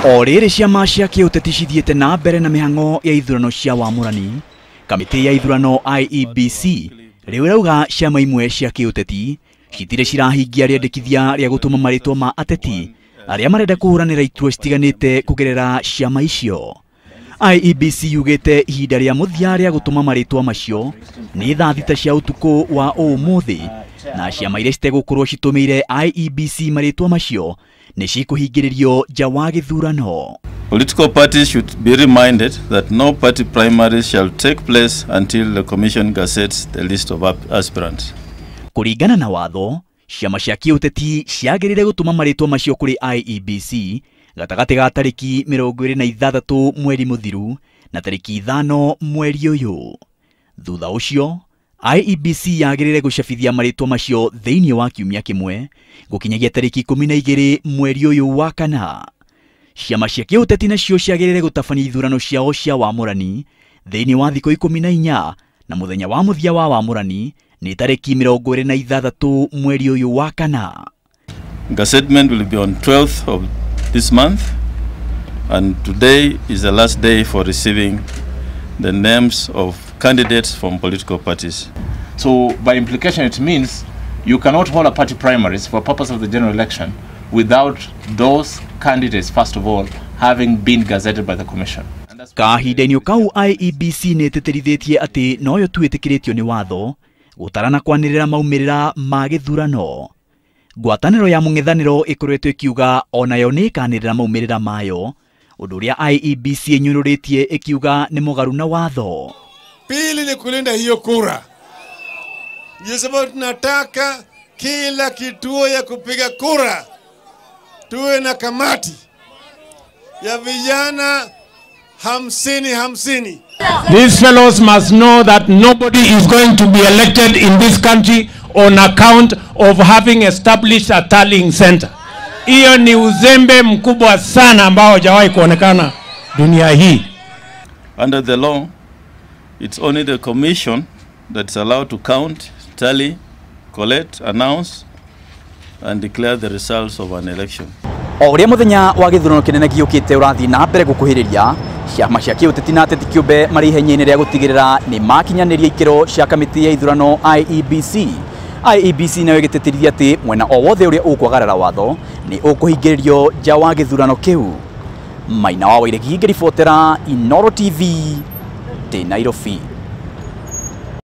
O rĩrĩ ciama cia kĩũteti cithiĩte na mbere na mĩhang'o ya ithurano cia wamũrani, kamĩtĩ ya ithurano IEBC rĩu irauga ciama imwe cia kĩũteti citirĩ cirahingia rĩendekithia rĩa gũtũma marĩtwa ma ateti arĩa marenda kũhũranĩra iturwa citiganĩte kũgerera ciama icio. IEBC yugĩte ihinda rĩa mũthia rĩa gũtũma marĩtwa macio nĩ thaa thita cia ũtukũ wa ũmũthĩ, na ciama iria citegũkorwo citũmĩire IEBC marĩtwa macio nĩ cikũhingĩrĩrio nja wa gĩthurano. Political parties should be reminded that no party primaries shall take place until the Commission gazettes the list of aspirants. Kũringana na watho, ciama cia kĩũteti ciagĩrĩire gũtũma marĩtwa macio kũrĩ IEBC gatagatĩ ga tarĩki 26 mweri mũthiru na tarĩki 5 mweri ũyũ. Thutha ũcio, IEBC yagĩrĩire gũcabithia marĩtwa macio thĩinĩ wa kiumia kĩmwe gũkinyagia tarĩki 12 mweri ũyũ wa kana. Ciama cia kĩũteti nacio ciagĩrĩire gũtabania ithurano ciao cia wamũrani thĩinĩ wa thikũ 14 na mũthenya wa mũthia wa wamũrani nĩ tarĩki 26 mweri ũyũ wa kana. Gazettement will be on 12th of this month, and today is the last day for receiving the names of candidates from political parties. So by implication it means you cannot hold a party primaries for purpose of the general election without those candidates first of all having been gazetted by the commission. Kahinda-inĩ kau IEBC nĩ ĩtĩtĩrithĩtie atĩ noyo tu ĩtĩkĩrĩtio nĩ watho gũtarana kwanĩrĩra maumĩrĩra ma gĩthurano. Ngwatanĩro ya mũng'ethanĩro ĩkoretwo ĩkiuga onayo nĩ ĩkanĩrĩra maumĩrĩra mayo, ũndũ ũrĩa IEBC ĩnyũrũrĩtie ĩkiuga nĩ mũgarũ na watho. Pili ni kulinda hiyo kura. Ndio sababu tunataka kila kituo ya kupiga kura tuwe na kamati ya vijana 50-50. These fellows must know that nobody is going to be elected in this country on account of having established a tallying center. Hiyo ni uzembe mkubwa sana ambao hajawahi kuonekana dunia hii. Under the law, it's only the commission that's allowed to count, tally, collect, announce and declare the results of an election. O ũrĩa mũthenya wa gĩthurano kĩnene gĩũkĩte ũrathiĩ na mbere gũkuhĩrĩria, ciama cia kĩũteti na ateti kĩũmbe marĩ ihenya-inĩ rĩa gũtigĩrĩra nĩ makinyanĩria ikĩro cia kamĩtĩ ya ithurano IEBC. IEBC nayo ĩgĩtĩtĩrithia atĩ mwena o wothe ũrĩa ũkwagarara watho nĩ ũkũhingĩrĩrio nja wa gĩthurano kĩu. Maina wa Wairegi ngĩribotera Inooro TV, Nairobi.